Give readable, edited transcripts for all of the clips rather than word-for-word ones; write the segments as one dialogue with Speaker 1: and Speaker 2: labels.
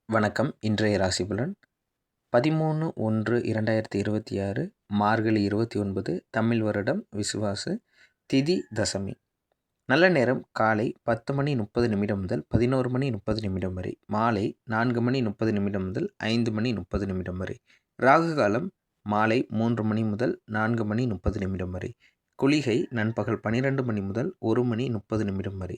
Speaker 1: வணக்கம். இன்றைய ராசிபலன் 13/1/2026 மார்கழி 29 தமிழ் வருடம் விசுவாசு. திதி தசமி. நல்ல நேரம் காலை 10:30 முதல் 11:30 வரை. மாலை 4:30 முதல் 5:30 வரை. ராகு காலம் மாலை 3 முதல் 4:30 வரை. குளிகை நண்பகல் 12 முதல் 1:30 வரை.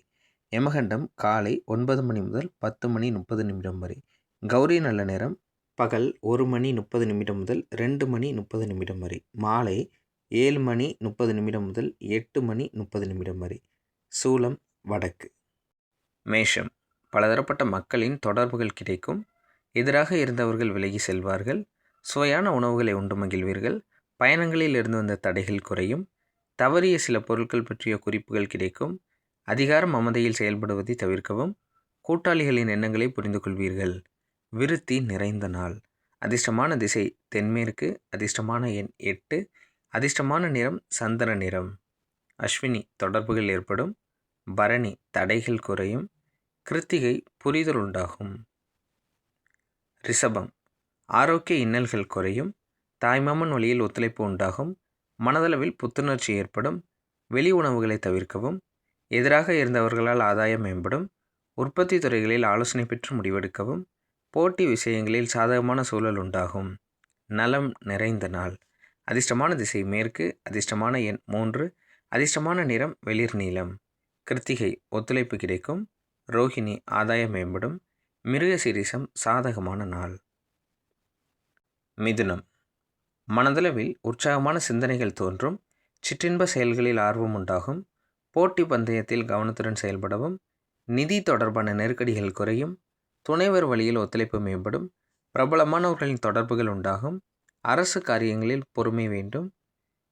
Speaker 1: யமகண்டம் காலை 9 முதல் 10:30 வரை. கௌரி நல்ல நேரம் பகல் 1:30 முதல் 2:30 வரை. மாலை 7:30 முதல் 8:30 வரை. சூலம் வடக்கு. மேஷம். பலதரப்பட்ட மக்களின் தொடர்புகள் கிடைக்கும். எதிராக இருந்தவர்கள் விலகி செல்வார்கள். சுவையான உணவுகளை உண்டு மகிழ்வீர்கள். பயணங்களில் இருந்து வந்த தடைகள் குறையும். தவறிய சில பொருட்கள் பற்றிய குறிப்புகள் கிடைக்கும். அதிகார மமதையில் செயல்படுவதை தவிர்க்கவும். கூட்டாளிகளின் எண்ணங்களை புரிந்து கொள்வீர்கள். விருத்தி நிறைந்த நாள். அதிர்ஷ்டமான திசை தென்மேற்கு. அதிர்ஷ்டமான எண் 8. அதிர்ஷ்டமான நிறம் சந்தன நிறம். அஸ்வினி தொடர்புகள் ஏற்படும். பரணி தடைகள் குறையும். கிருத்திகை புரிதல் உண்டாகும். ரிஷபம். ஆரோக்கிய இன்னல்கள் குறையும். தாய்மாமன் வழியில் ஒத்துழைப்பு உண்டாகும். மனதளவில் புத்துணர்ச்சி ஏற்படும். வெளி உணவுகளை தவிர்க்கவும். எதிராக இருந்தவர்களால் ஆதாயம் மேம்படும். உற்பத்தி துறைகளில் ஆலோசனை பெற்று முடிவெடுக்கவும். போட்டி விஷயங்களில் சாதகமான சூழல் உண்டாகும். நலம் நிறைந்த நாள். அதிர்ஷ்டமான திசை மேற்கு. அதிர்ஷ்டமான எண் 3. அதிர்ஷ்டமான நிறம் வெளிர் நீலம். கிருத்திகை ஒத்துழைப்பு கிடைக்கும். ரோஹிணி ஆதாயம் மேம்படும். மிருகசீரிஷம் சாதகமான நாள். மிதுனம். மனதளவில் உற்சாகமான சிந்தனைகள் தோன்றும். சிற்றின்ப செயல்களில் ஆர்வம் உண்டாகும். போட்டி பந்தயத்தில் கவனத்துடன் செயல்படவும். நிதி தொடர்பான நெருக்கடிகள் குறையும். துணைவர் வழியில் ஒத்துழைப்பு மேம்படும். பிரபலமானவர்களின் தொடர்புகள் உண்டாகும். அரசு காரியங்களில் பொறுமை வேண்டும்.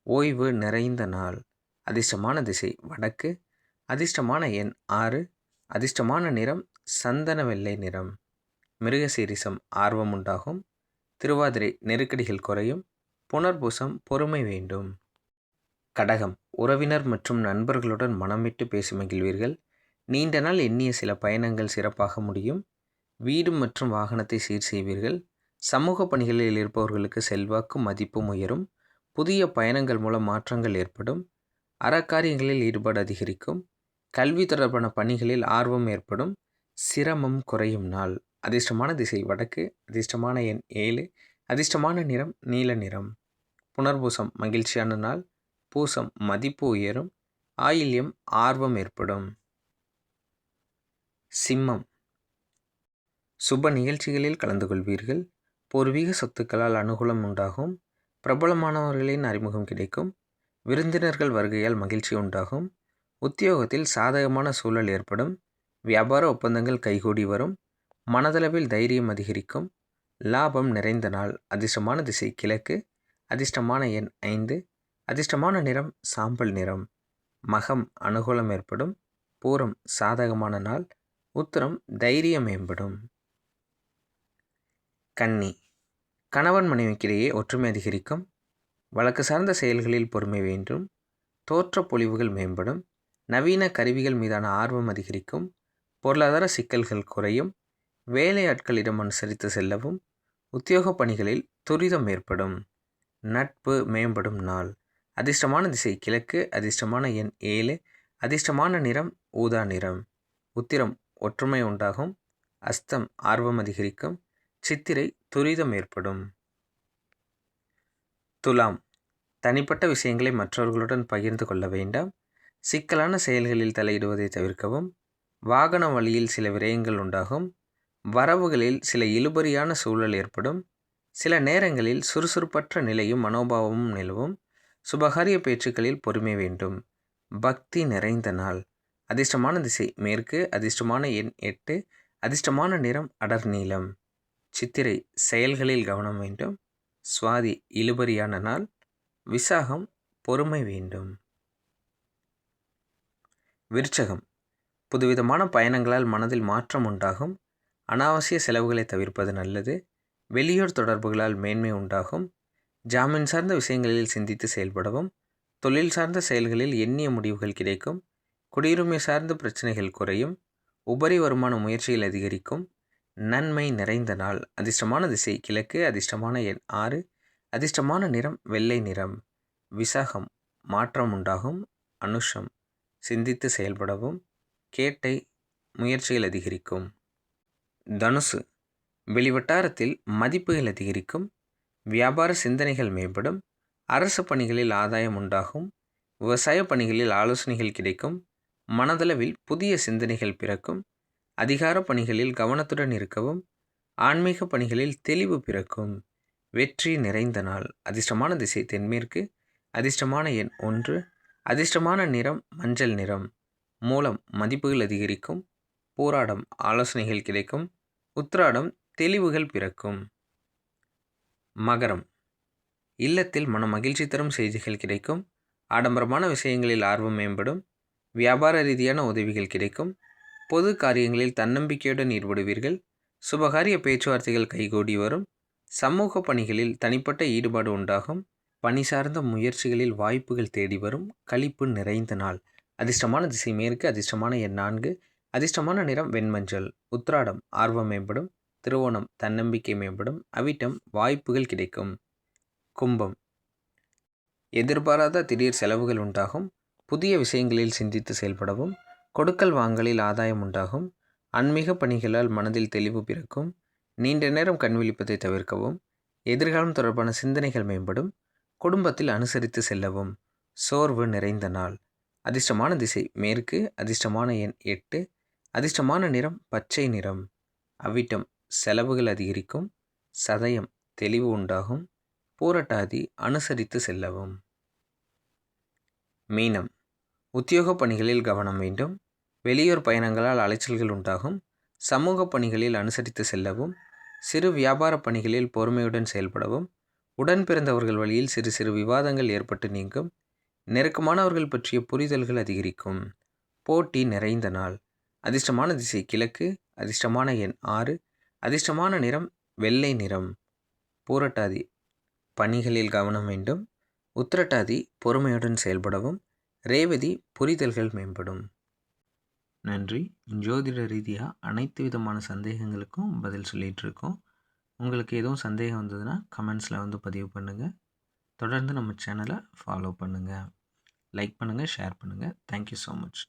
Speaker 1: ஓய்வு நிறைந்த நாள். அதிர்ஷ்டமான திசை வடக்கு. அதிர்ஷ்டமான எண் 6. அதிர்ஷ்டமான நிறம் சந்தன வெள்ளை நிறம். மிருகசீரிஷம் ஆர்வம் உண்டாகும். திருவாதிரை நெருக்கடிகள் குறையும். புனர்பூசம் பொறுமை வேண்டும். கடகம். உறவினர் மற்றும் நண்பர்களுடன் மனம் விட்டு பேசி மகிழ்வீர்கள். நீண்ட நாள் எண்ணிய சில பயணங்கள் சிறப்பாக முடியும். வீடு மற்றும் வாகனத்தை சீர் செய்வீர்கள். சமூக பணிகளில் இருப்பவர்களுக்கு செல்வாக்கும் மதிப்பும் உயரும். புதிய பயணங்கள் மூலம் மாற்றங்கள் ஏற்படும். அறக்காரியங்களில் ஈடுபாடு அதிகரிக்கும். கல்வி தொடர்பான பணிகளில் ஆர்வம் ஏற்படும். சிரமம் குறையும் நாள். அதிர்ஷ்டமான திசை வடக்கு. அதிர்ஷ்டமான எண் 7. அதிர்ஷ்டமான நிறம் நீல நிறம். புனர்பூசம் மகிழ்ச்சியான நாள். பூசம் மதிப்பு உயரும். ஆயில்யம் ஆர்வம் ஏற்படும். சிம்மம். சுப நிகழ்ச்சிகளில் கலந்து கொள்வீர்கள். பூர்வீக சொத்துக்களால் அனுகூலம் உண்டாகும். பிரபலமானவர்களின் அறிமுகம் கிடைக்கும். விருந்தினர்கள் வருகையால் மகிழ்ச்சி உண்டாகும். உத்தியோகத்தில் சாதகமான சூழல் ஏற்படும். வியாபார ஒப்பந்தங்கள் கைகூடி வரும். மனதளவில் தைரியம் அதிகரிக்கும். லாபம் நிறைந்த நாள். அதிர்ஷ்டமான திசை கிழக்கு. அதிர்ஷ்டமான எண் 5. அதிர்ஷ்டமான நிறம் சாம்பல் நிறம். மகம் அனுகூலம் ஏற்படும். பூரம் சாதகமான நாள். உத்திரம் தைரியம் மேம்படும். கன்னி. கணவன் மனைவிக்கிடையே ஒற்றுமை அதிகரிக்கும். வழக்கு சார்ந்த செயல்களில் பொறுமை வேண்டும். தோற்ற பொலிவுகள் மேம்படும். நவீன கருவிகள் மீதான ஆர்வம் அதிகரிக்கும். பொருளாதார சிக்கல்கள் குறையும். வேலையாட்களிடம் அனுசரித்து செல்லவும். உத்தியோக பணிகளில் துரிதம் ஏற்படும். நட்பு மேம்படும் நாள். அதிர்ஷ்டமான திசை கிழக்கு. அதிர்ஷ்டமான எண் 7. அதிர்ஷ்டமான நிறம் ஊதா நிறம். உத்திரம் ஒற்றுமை உண்டாகும். அஸ்தம் ஆர்வம் அதிகரிக்கும். சித்திரை துரிதம் ஏற்படும். துலாம். தனிப்பட்ட விஷயங்களை மற்றவர்களுடன் பகிர்ந்து கொள்ள வேண்டாம். சிக்கலான செயல்களில் தலையிடுவதை தவிர்க்கவும். வாகன வழியில் சில விரயங்கள் உண்டாகும். வரவுகளில் சில இழுபறியான சூழல் ஏற்படும். சில நேரங்களில் சுறுசுறுப்பற்ற நிலையும் மனோபாவமும் நிலவும். சுபகாரிய பேச்சுக்களில் பொறுமை வேண்டும். பக்தி நிறைந்த நாள். அதிர்ஷ்டமான திசை மேற்கு. அதிர்ஷ்டமான எண் 8. அதிர்ஷ்டமான நிறம் அடர் நீலம். சித்திரை செயல்களில் கவனம் வேண்டும். சுவாதி இழுபறியான நாள். விசாகம் பொறுமை வேண்டும். விருச்சகம். புதுவிதமான பயணங்களால் மனதில் மாற்றம் உண்டாகும். அனாவசிய செலவுகளை தவிர்ப்பது நல்லது. வெளியூர் தொடர்புகளால் மேன்மை உண்டாகும். ஜாமீன் சார்ந்த விஷயங்களில் சிந்தித்து செயல்படவும். தொழில் சார்ந்த செயல்களில் எண்ணிய முடிவுகள் கிடைக்கும். குடியுரிமை சார்ந்த பிரச்சனைகள் குறையும். உபரி வருமான முயற்சிகள் அதிகரிக்கும். நன்மை நிறைந்த நாள். அதிர்ஷ்டமான திசை கிழக்கு. அதிர்ஷ்டமான எண் 6. அதிர்ஷ்டமான நிறம் வெள்ளை நிறம். விசாகம் மாற்றம் உண்டாகும். அனுஷம் சிந்தித்து செயல்படவும். கேட்டை முயற்சிகள் அதிகரிக்கும். தனுசு வெளிவட்டாரத்தில் மதிப்புகள் அதிகரிக்கும். வியாபார சிந்தனைகள் மேம்படும். அரசு பணிகளில் ஆதாயம் உண்டாகும். விவசாய பணிகளில் ஆலோசனைகள் கிடைக்கும். மனதளவில் புதிய சிந்தனைகள் பிறக்கும். அதிகார பணிகளில் கவனத்துடன் இருக்கவும். ஆன்மீக பணிகளில் தெளிவு பிறக்கும். வெற்றி நிறைந்த நாள். அதிர்ஷ்டமான திசை தென்மேற்கு. அதிர்ஷ்டமான எண் 1. அதிர்ஷ்டமான நிறம் மஞ்சள் நிறம். மூலம் மதிப்புகள் அதிகரிக்கும். போராடம் ஆலோசனைகள் கிடைக்கும். உத்திராடம் தெளிவுகள் பிறக்கும். மகரம் இல்லத்தில் மன மகிழ்ச்சி தரும் செய்திகள் கிடைக்கும். ஆடம்பரமான விஷயங்களில் ஆர்வம் மேம்படும். வியாபார ரீதியான உதவிகள் கிடைக்கும். பொது காரியங்களில் தன்னம்பிக்கையுடன் ஈடுபடுவீர்கள். சுபகாரிய பேச்சுவார்த்தைகள் கைகூடி வரும். சமூக பணிகளில் தனிப்பட்ட ஈடுபாடு உண்டாகும். பணி சார்ந்த முயற்சிகளில் வாய்ப்புகள் தேடி வரும். களிப்பு நிறைந்த நாள். அதிர்ஷ்டமான திசை மேற்கு. அதிர்ஷ்டமான எண் 4. அதிர்ஷ்டமான நிறம் வெண்மஞ்சள். உத்திராடம் ஆர்வம் மேம்படும். திருவோணம் தன்னம்பிக்கை மேம்படும். அவிட்டம் வாய்ப்புகள் கிடைக்கும். கும்பம் எதிர்பாராத திடீர் செலவுகள் உண்டாகும். புதிய விஷயங்களில் சிந்தித்து செயல்படவும். கொடுக்கல் வாங்கலில் ஆதாயம் உண்டாகும். ஆன்மீக பணிகளால் மனதில் தெளிவு பிறக்கும். நீண்ட நேரம் கண்விழிப்பதை தவிர்க்கவும். எதிர்காலம் தொடர்பான சிந்தனைகள் மேம்படும். குடும்பத்தில் அனுசரித்து செல்லவும். சோர்வு நிறைந்த நாள். அதிர்ஷ்டமான திசை மேற்கு. அதிர்ஷ்டமான எண் 8. அதிர்ஷ்டமான நிறம் பச்சை நிறம். அவிட்டம் செலவுகள் அதிகரிக்கும். சதயம் தெளிவு உண்டாகும். பூரட்டாதி அனுசரித்து செல்லவும். மீனம் உத்தியோக பணிகளில் கவனம் வேண்டும். வெளியூர் பயணங்களால் அலைச்சல்கள் உண்டாகும். சமூக பணிகளில் அனுசரித்து செல்லவும். சிறு வியாபார பணிகளில் பொறுமையுடன் செயல்படவும். உடன் பிறந்தவர்கள் வழியில் சிறு சிறு விவாதங்கள் ஏற்பட்டு நீங்கும். நெருக்கமானவர்கள் பற்றிய புரிதல்கள் அதிகரிக்கும். போட்டி நிறைந்த நாள். அதிர்ஷ்டமான திசை கிழக்கு. அதிர்ஷ்டமான எண் 6. அதிர்ஷ்டமான நிறம் வெள்ளை நிறம். பூரட்டாதி பணிகளில் கவனம் வேண்டும். உத்திரட்டாதி பொறுமையுடன் செயல்படவும். ரேவதி புரிதல்கள் மேம்படும். நன்றி. ஜோதிட ரீதியாக அனைத்து விதமான சந்தேகங்களுக்கும் பதில் சொல்லிகிட்டு இருக்கோம். உங்களுக்கு எதுவும் சந்தேகம் வந்ததுன்னா கமெண்ட்ஸில் வந்து பதிவு பண்ணுங்கள். தொடர்ந்து நம்ம சேனலை ஃபாலோ பண்ணுங்கள். லைக் பண்ணுங்கள், ஷேர் பண்ணுங்கள். Thank you so much.